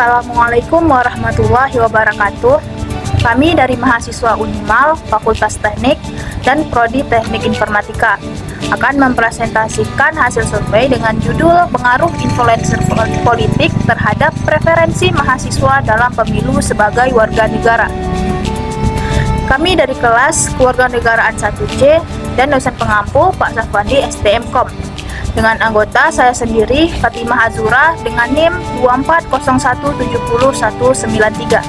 Assalamualaikum warahmatullahi wabarakatuh. Kami dari mahasiswa Unimal, Fakultas Teknik dan Prodi Teknik Informatika akan mempresentasikan hasil survei dengan judul Pengaruh Influencer Politik Terhadap Preferensi Mahasiswa dalam Pemilu sebagai Warga Negara. Kami dari kelas Kewarganegaraan 1C dan dosen pengampu Pak Safwandi STMKOM. Dengan anggota saya sendiri, Fatimah Azura, dengan NIM 2401709193.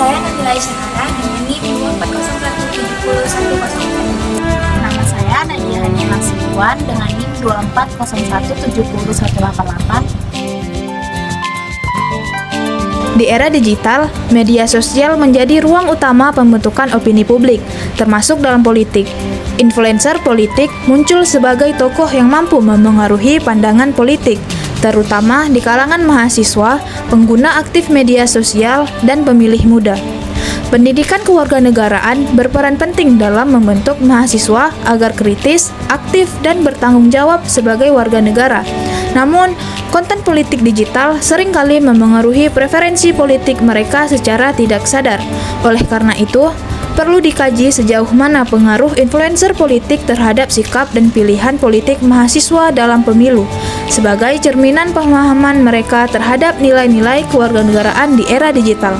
Saya Nabila Isyahara dengan NIM 24017011. Nama saya Nadia Hanina Siwan dengan NIM 2401701188. Di era digital, media sosial menjadi ruang utama pembentukan opini publik, termasuk dalam politik. Influencer politik muncul sebagai tokoh yang mampu memengaruhi pandangan politik, terutama di kalangan mahasiswa, pengguna aktif media sosial, dan pemilih muda. Pendidikan kewarganegaraan berperan penting dalam membentuk mahasiswa agar kritis, aktif, dan bertanggung jawab sebagai warga negara. Namun, konten politik digital seringkali memengaruhi preferensi politik mereka secara tidak sadar. Oleh karena itu, perlu dikaji sejauh mana pengaruh influencer politik terhadap sikap dan pilihan politik mahasiswa dalam pemilu, sebagai cerminan pemahaman mereka terhadap nilai-nilai kewarganegaraan di era digital.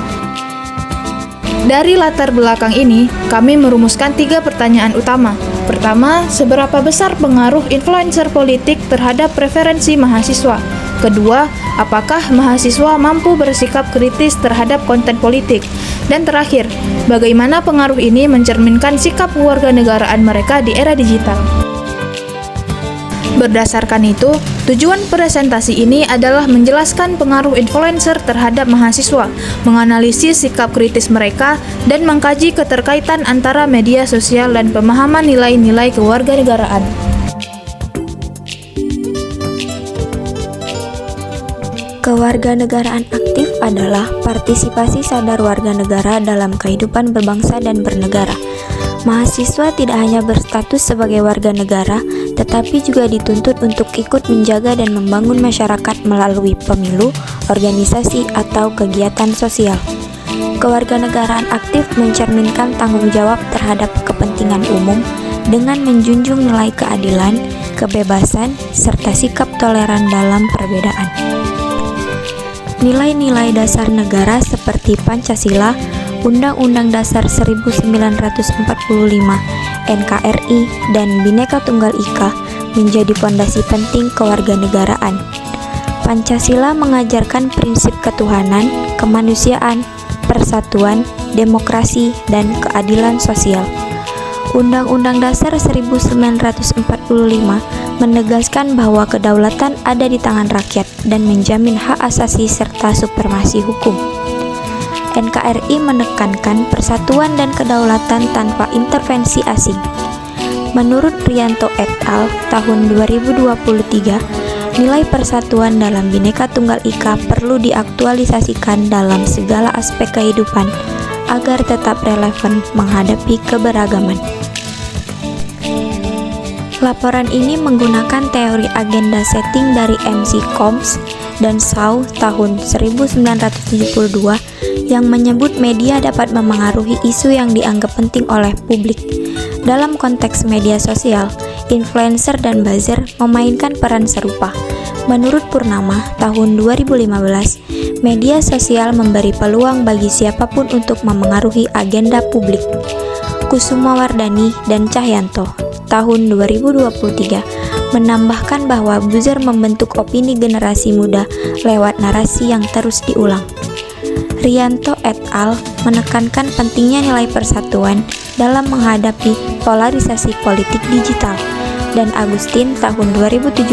Dari latar belakang ini, kami merumuskan 3 pertanyaan utama. Pertama, seberapa besar pengaruh influencer politik terhadap preferensi mahasiswa? Kedua, apakah mahasiswa mampu bersikap kritis terhadap konten politik? Dan terakhir, bagaimana pengaruh ini mencerminkan sikap kewarganegaraan mereka di era digital? Berdasarkan itu, tujuan presentasi ini adalah menjelaskan pengaruh influencer terhadap mahasiswa, menganalisis sikap kritis mereka, dan mengkaji keterkaitan antara media sosial dan pemahaman nilai-nilai kewarganegaraan. Kewarganegaraan aktif adalah partisipasi sadar warga negara dalam kehidupan berbangsa dan bernegara. Mahasiswa tidak hanya berstatus sebagai warga negara, tetapi juga dituntut untuk ikut menjaga dan membangun masyarakat melalui pemilu, organisasi, atau kegiatan sosial. Kewarganegaraan aktif mencerminkan tanggung jawab terhadap kepentingan umum dengan menjunjung nilai keadilan, kebebasan, serta sikap toleran dalam perbedaan. Nilai-nilai dasar negara seperti Pancasila, Undang-Undang Dasar 1945, NKRI, dan Bhinneka Tunggal Ika menjadi fondasi penting kewarganegaraan. Pancasila mengajarkan prinsip ketuhanan, kemanusiaan, persatuan, demokrasi, dan keadilan sosial. Undang-Undang Dasar 1945 menegaskan bahwa kedaulatan ada di tangan rakyat dan menjamin hak asasi serta supremasi hukum. NKRI menekankan persatuan dan kedaulatan tanpa intervensi asing. Menurut Rianto et al. Tahun 2023, nilai persatuan dalam Bhinneka Tunggal Ika perlu diaktualisasikan dalam segala aspek kehidupan agar tetap relevan menghadapi keberagaman. Laporan ini menggunakan teori agenda setting dari MC Combs dan Shaw tahun 1972 yang menyebut media dapat memengaruhi isu yang dianggap penting oleh publik. Dalam konteks media sosial, influencer dan buzzer memainkan peran serupa. Menurut Purnama, tahun 2015, media sosial memberi peluang bagi siapapun untuk memengaruhi agenda publik. Kusumawardhani dan Cahyanto, tahun 2023, menambahkan bahwa buzzer membentuk opini generasi muda lewat narasi yang terus diulang. Rianto et al. Menekankan pentingnya nilai persatuan dalam menghadapi polarisasi politik digital, dan Agustin tahun 2017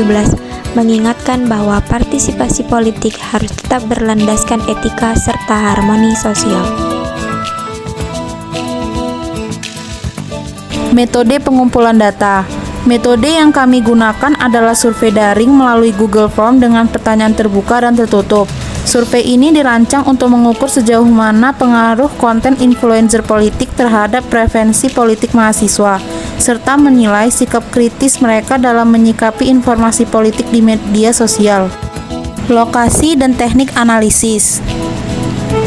mengingatkan bahwa partisipasi politik harus tetap berlandaskan etika serta harmoni sosial. Metode pengumpulan data. Metode yang kami gunakan adalah survei daring melalui Google Form dengan pertanyaan terbuka dan tertutup. Survei ini dirancang untuk mengukur sejauh mana pengaruh konten influencer politik terhadap preferensi politik mahasiswa, serta menilai sikap kritis mereka dalam menyikapi informasi politik di media sosial. lokasi, dan teknik analisis.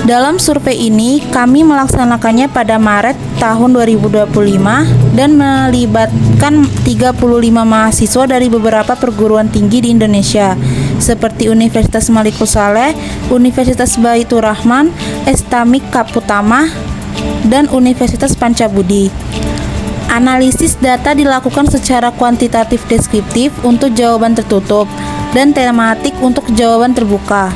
Dalam survei ini, kami melaksanakannya pada Maret tahun 2025 dan melibatkan 35 mahasiswa dari beberapa perguruan tinggi di Indonesia, seperti Universitas Malikul Saleh, Universitas Baitur Rahman, Estamik Kaputama, dan Universitas Pancabudi. Analisis data dilakukan secara kuantitatif deskriptif untuk jawaban tertutup dan tematik untuk jawaban terbuka.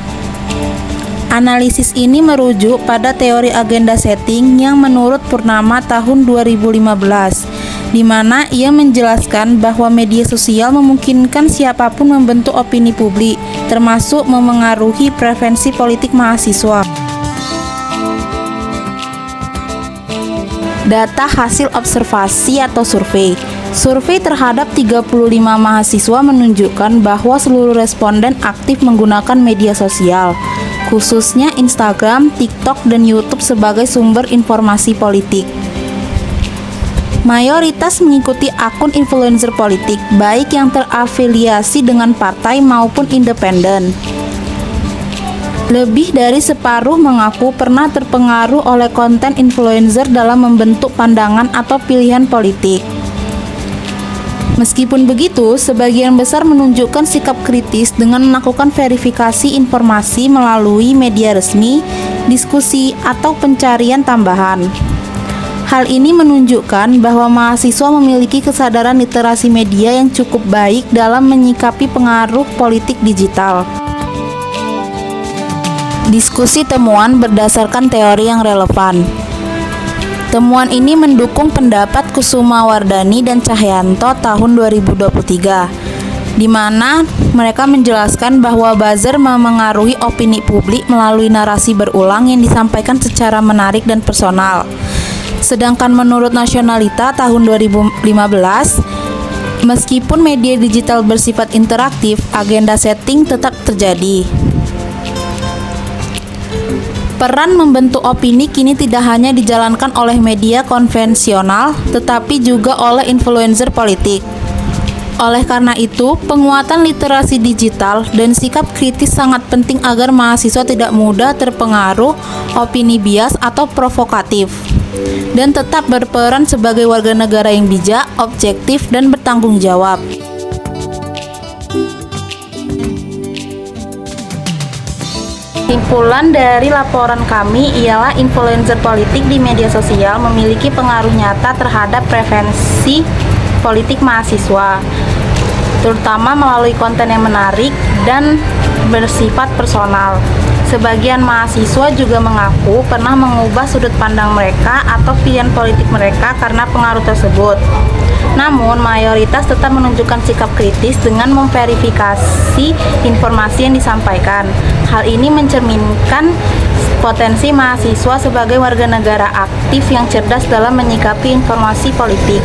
Analisis ini merujuk pada teori agenda setting yang menurut Purnama tahun 2015, di mana ia menjelaskan bahwa media sosial memungkinkan siapapun membentuk opini publik, termasuk memengaruhi preferensi politik mahasiswa. Data hasil observasi atau survei. Survei terhadap 35 mahasiswa menunjukkan bahwa seluruh responden aktif menggunakan media sosial, khususnya Instagram, TikTok, dan YouTube sebagai sumber informasi politik. Mayoritas mengikuti akun influencer politik, baik yang terafiliasi dengan partai maupun independen. Lebih dari separuh mengaku pernah terpengaruh oleh konten influencer dalam membentuk pandangan atau pilihan politik. Meskipun begitu, sebagian besar menunjukkan sikap kritis dengan melakukan verifikasi informasi melalui media resmi, diskusi, atau pencarian tambahan. Hal ini menunjukkan bahwa mahasiswa memiliki kesadaran literasi media yang cukup baik dalam menyikapi pengaruh politik digital. Diskusi temuan berdasarkan teori yang relevan. Temuan ini mendukung pendapat Kusumawardhani dan Cahyanto tahun 2023, di mana mereka menjelaskan bahwa buzzer memengaruhi opini publik melalui narasi berulang yang disampaikan secara menarik dan personal. Sedangkan menurut Nasionalita tahun 2015, meskipun media digital bersifat interaktif, agenda setting tetap terjadi. Peran membentuk opini kini tidak hanya dijalankan oleh media konvensional, tetapi juga oleh influencer politik. Oleh karena itu, penguatan literasi digital dan sikap kritis sangat penting agar mahasiswa tidak mudah terpengaruh opini bias atau provokatif, dan tetap berperan sebagai warga negara yang bijak, objektif, dan bertanggung jawab. Kesimpulan dari laporan kami ialah influencer politik di media sosial memiliki pengaruh nyata terhadap preferensi politik mahasiswa, terutama melalui konten yang menarik dan bersifat personal. Sebagian mahasiswa juga mengaku pernah mengubah sudut pandang mereka atau pilihan politik mereka karena pengaruh tersebut. Namun, mayoritas tetap menunjukkan sikap kritis dengan memverifikasi informasi yang disampaikan. Hal ini mencerminkan potensi mahasiswa sebagai warga negara aktif yang cerdas dalam menyikapi informasi politik.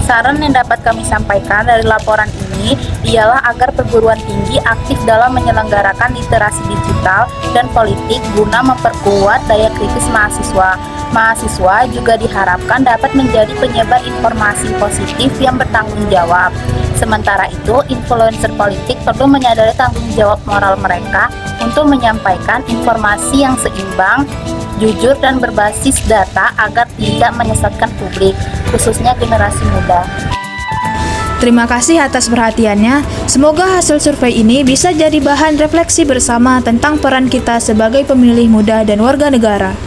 Saran yang dapat kami sampaikan dari laporan ini ialah agar perguruan tinggi aktif dalam menyelenggarakan literasi digital dan politik guna memperkuat daya kritis mahasiswa. Mahasiswa juga diharapkan dapat menjadi penyebar informasi positif yang bertanggung jawab. Sementara itu, influencer politik perlu menyadari tanggung jawab moral mereka untuk menyampaikan informasi yang seimbang, jujur, dan berbasis data agar tidak menyesatkan publik, khususnya generasi muda. Terima kasih atas perhatiannya. Semoga hasil survei ini bisa jadi bahan refleksi bersama tentang peran kita sebagai pemilih muda dan warga negara.